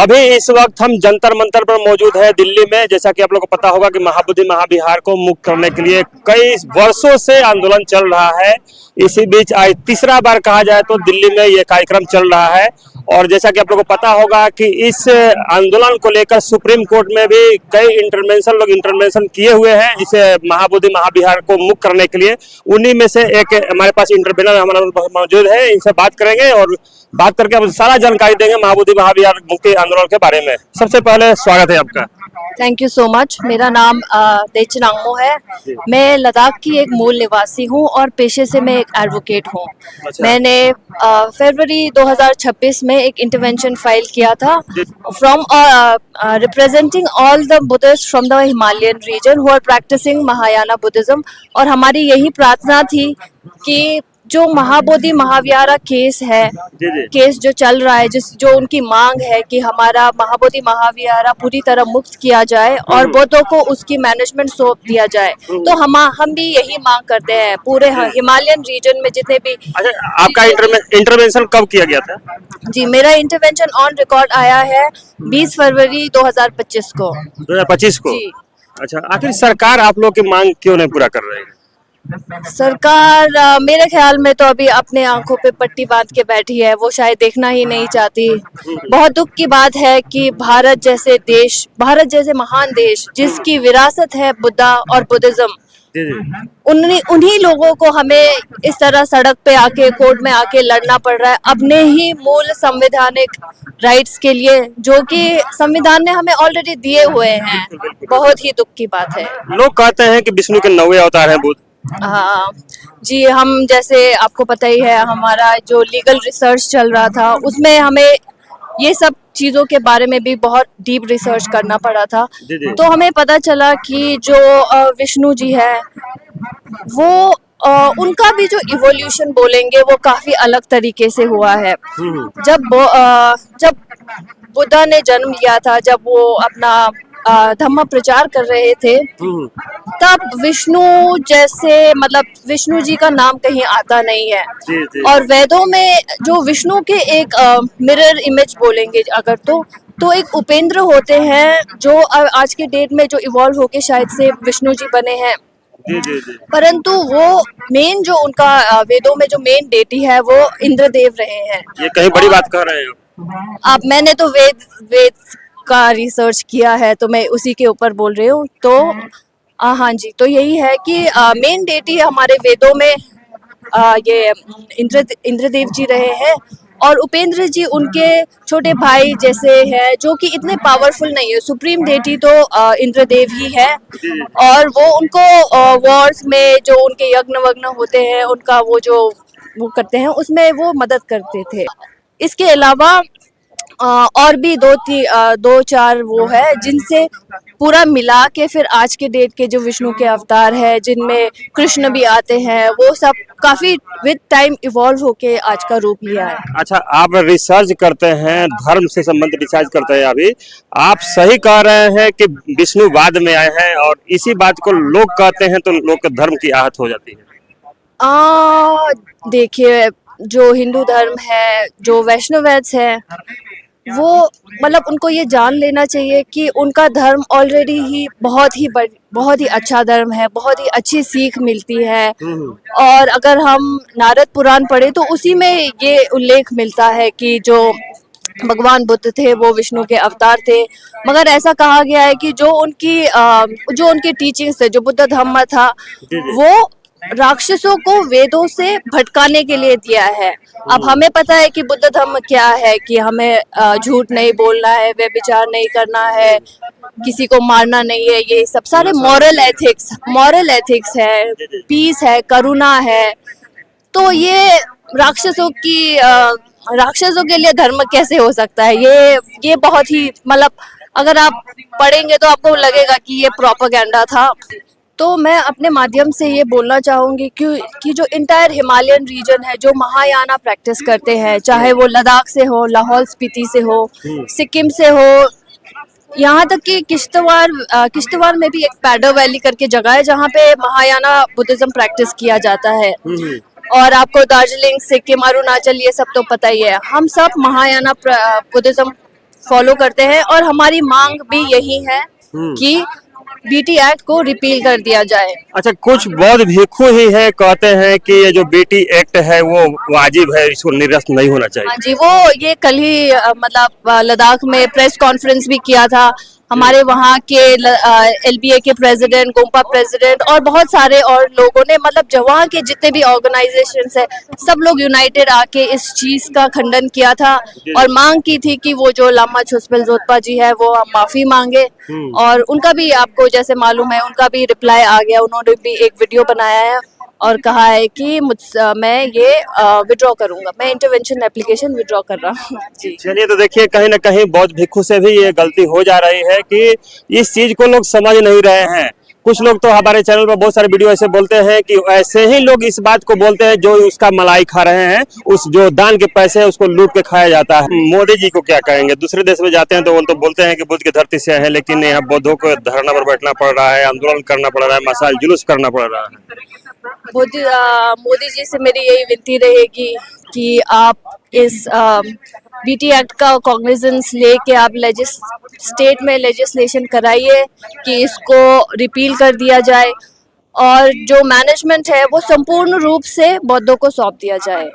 अभी इस वक्त हम जंतर मंतर पर मौजूद है दिल्ली में। जैसा कि आप लोगों को पता होगा कि महाबोधि महाविहार को मुक्त करने के लिए कई वर्षों से आंदोलन चल रहा है। इसी बीच आज तीसरा बार कहा जाए तो दिल्ली में ये कार्यक्रम चल रहा है। और जैसा कि आप लोगों को पता होगा कि इस आंदोलन को लेकर सुप्रीम कोर्ट में भी कई इंटरवेंशन किए हुए हैं इस महाबोधि महाविहार को मुक्त करने के लिए। उन्हीं में से एक हमारे पास इंटरवेनर हमारा मौजूद है, इनसे बात करेंगे और बात करके हम सारा जानकारी देंगे महाबोधि महाविहार मुक्ति आंदोलन के बारे में। सबसे पहले स्वागत है आपका। Thank you so much. मेरा नाम देचन आंगमो है। मैं लद्दाख की एक मूल निवासी हूँ और पेशे से मैं एक एडवोकेट हूँ। अच्छा। मैंने फरवरी 2026 में एक इंटरवेंशन फाइल किया था from representing all the Buddhist from the Himalayan region who are practising Mahayana Buddhism. और हमारी यही प्रार्थना थी कि जो महाबोधि महाविहार केस है, केस जो चल रहा है, जो उनकी मांग है कि हमारा महाबोधि महाविहार पूरी तरह मुक्त किया जाए और बौद्धों को उसकी मैनेजमेंट सौंप दिया जाए। तो हम भी यही मांग करते हैं पूरे हिमालयन रीजन में जितने भी। अच्छा, आपका इंटरवेंशन कब किया गया था? जी, मेरा इंटरवेंशन ऑन रिकॉर्ड आया है 20 फरवरी 2025 को। 2025 को? जी। अच्छा, आखिर सरकार आप लोग की मांग क्यों नहीं पूरा कर रही है? सरकार मेरे ख्याल में तो अभी अपने आंखों पे पट्टी बांध के बैठी है। वो शायद देखना ही नहीं चाहती। बहुत दुख की बात है कि भारत जैसे महान देश जिसकी विरासत है बुद्धा और बुद्धिज्म, उन्हीं लोगों को हमें इस तरह सड़क पे आके कोर्ट में आके लड़ना पड़ रहा है अपने ही मूल संवैधानिक राइट्स के लिए, जो कि संविधान ने हमें ऑलरेडी दिए हुए हैं। बहुत ही दुख की बात है। लोग कहते हैं कि विष्णु के 9वें अवतार हैं बुद्ध। हाँ जी, हम जैसे आपको पता ही है हमारा जो लीगल रिसर्च चल रहा था उसमें हमें ये सब चीज़ों के बारे में भी बहुत डीप रिसर्च करना पड़ा था। तो हमें पता चला कि जो विष्णु जी है वो उनका भी जो इवोल्यूशन बोलेंगे वो काफ़ी अलग तरीके से हुआ है। जब बुद्धा ने जन्म लिया था, जब वो अपना धम्म प्रचार कर रहे थे, तब विष्णु जी का नाम कहीं आता नहीं है। और वेदों में जो विष्णु के एक मिरर इमेज बोलेंगे अगर तो एक उपेंद्र होते हैं जो आज के डेट में जो इवॉल्व होके शायद से विष्णु जी बने हैं। परंतु वो मेन जो उनका वेदों में जो मेन डेटी है वो इंद्रदेव रहे हैं। ये कहीं बड़ी बात कह रहे हो आप। मैंने तो वेद का रिसर्च किया है तो मैं उसी के ऊपर बोल रही हूँ। तो हाँ जी, तो यही है कि मेन डेटी हमारे वेदों में ये इंद्रदेव जी रहे हैं और उपेंद्र जी उनके छोटे भाई जैसे हैं, जो कि इतने पावरफुल नहीं है। सुप्रीम डेटी तो इंद्रदेव ही है और वो उनको वॉर्स में जो उनके यज्ञ वग्न होते हैं उनका वो करते हैं, उसमें वो मदद करते थे। इसके अलावा और भी दो चार वो है जिनसे पूरा मिला के फिर आज के डेट के जो विष्णु के अवतार है, जिनमें कृष्ण भी आते हैं, वो सब काफी विद टाइम इवॉल्व होके आज का रूप लिया है। अच्छा, आप रिसर्च करते हैं, धर्म से संबंधित रिसर्च करते हैं। अभी आप सही कह रहे हैं कि विष्णु बाद में आए हैं और इसी बात को लोग कहते हैं तो लोग के धर्म की आहत हो जाती है। देखिए, जो हिंदू धर्म है, जो वैष्णवैद्स है, वो उनको ये जान लेना चाहिए कि उनका धर्म ऑलरेडी ही बहुत ही अच्छा धर्म है, बहुत ही अच्छी सीख मिलती है। और अगर हम नारद पुराण पढ़े तो उसी में ये उल्लेख मिलता है कि जो भगवान बुद्ध थे वो विष्णु के अवतार थे। मगर ऐसा कहा गया है कि जो उनकी टीचिंग्स थे, जो बुद्ध धम्म था, वो राक्षसों को वेदों से भटकाने के लिए दिया है। अब हमें पता है कि बुद्ध धर्म क्या है, कि हमें झूठ नहीं बोलना है, व्यभिचार नहीं करना है, किसी को मारना नहीं है, ये सब सारे मॉरल एथिक्स है, पीस है, करुणा है। तो ये राक्षसों के लिए धर्म कैसे हो सकता है? ये बहुत ही अगर आप पढ़ेंगे तो आपको लगेगा कि ये प्रोपेगेंडा था। तो मैं अपने माध्यम से ये बोलना चाहूँगी कि जो इंटायर हिमालयन रीजन है, जो महायाना प्रैक्टिस करते हैं, चाहे वो लद्दाख से हो, लाहौल स्पीति से हो, सिक्किम से हो, यहाँ तक कि किश्तवाड़ में भी एक पैडर वैली करके जगह है जहाँ पे महायाना बुद्धिज्म प्रैक्टिस किया जाता है। और आपको दार्जिलिंग, सिक्किम, अरुणाचल ये सब तो पता ही है। हम सब महायाना बुद्धिज्म फॉलो करते हैं और हमारी मांग भी यही है कि बीटी एक्ट को रिपील कर दिया जाए। अच्छा, कुछ बौद्ध भिक्षु ही है कहते हैं कि ये जो बेटी एक्ट है वो वाजिब है, इसको निरस्त नहीं होना चाहिए। हाँ जी, वो ये कल ही मतलब लद्दाख में प्रेस कॉन्फ्रेंस भी किया था। हमारे वहाँ के एलबीए के प्रेसिडेंट, गोम्पा प्रेसिडेंट और बहुत सारे और लोगों ने, मतलब जो वहाँ के जितने भी ऑर्गेनाइजेशंस है, सब लोग यूनाइटेड आके इस चीज का खंडन किया था और मांग की थी कि वो जो लामा छुसपेल जोत्पा जी है वो माफी मांगे। और उनका भी, आपको जैसे मालूम है, उनका भी रिप्लाई आ गया। उन्होंने भी एक वीडियो बनाया है और कहा है कि मैं ये विड्रॉ करूंगा, मैं इंटरवेंशन एप्लीकेशन विड्रॉ कर रहा हूँ। जी चलिए, तो देखिए कहीं ना कहीं बौद्ध भिक्षु से भी ये गलती हो जा रही है कि इस चीज को लोग समझ नहीं रहे हैं। कुछ लोग तो हमारे चैनल पर बहुत सारे वीडियो ऐसे बोलते हैं कि ऐसे ही लोग इस बात को बोलते हैं जो उसका मलाई खा रहे हैं, उस जो दान के पैसे है उसको लूट के खाया जाता है। मोदी जी को क्या कहेंगे? दूसरे देश में जाते हैं तो वो तो बोलते हैं कि बुद्ध की धरती से है, लेकिन यहाँ बौद्धों को धरना पर बैठना पड़ रहा है, आंदोलन करना पड़ रहा है, मसाल जुलूस करना पड़ रहा है। मोदी जी से मेरी यही विनती रहेगी कि आप इस बीटी एक्ट का कॉग्निजेंस लेके आप स्टेट में लेजिस्लेशन कराइए कि इसको रिपील कर दिया जाए और जो मैनेजमेंट है वो संपूर्ण रूप से बौद्धों को सौंप दिया जाए।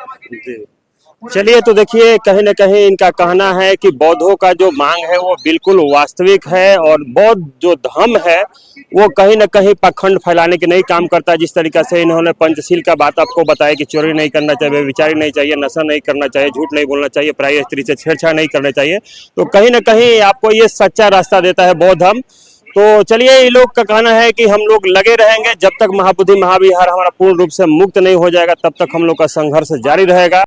चलिए, तो देखिए कहीं ना कहीं इनका कहना है कि बौद्धों का जो मांग है वो बिल्कुल वास्तविक है और बौद्ध जो धर्म है वो कहीं ना कहीं पखंड फैलाने के नहीं काम करता। जिस तरीके से इन्होंने पंचशील का बात आपको बताया कि चोरी नहीं करना चाहिए, व्यभिचारी नहीं चाहिए, नशा नहीं करना चाहिए, झूठ नहीं बोलना चाहिए, पराई स्त्री से छेड़छाड़ नहीं करना चाहिए, तो कहीं ना कहीं आपको ये सच्चा रास्ता देता है बौद्ध धर्म। तो चलिए, ये लोग का कहना है कि हम लोग लगे रहेंगे जब तक महाबोधि महाविहार हमारा पूर्ण रूप से मुक्त नहीं हो जाएगा, तब तक हम लोग का संघर्ष जारी रहेगा।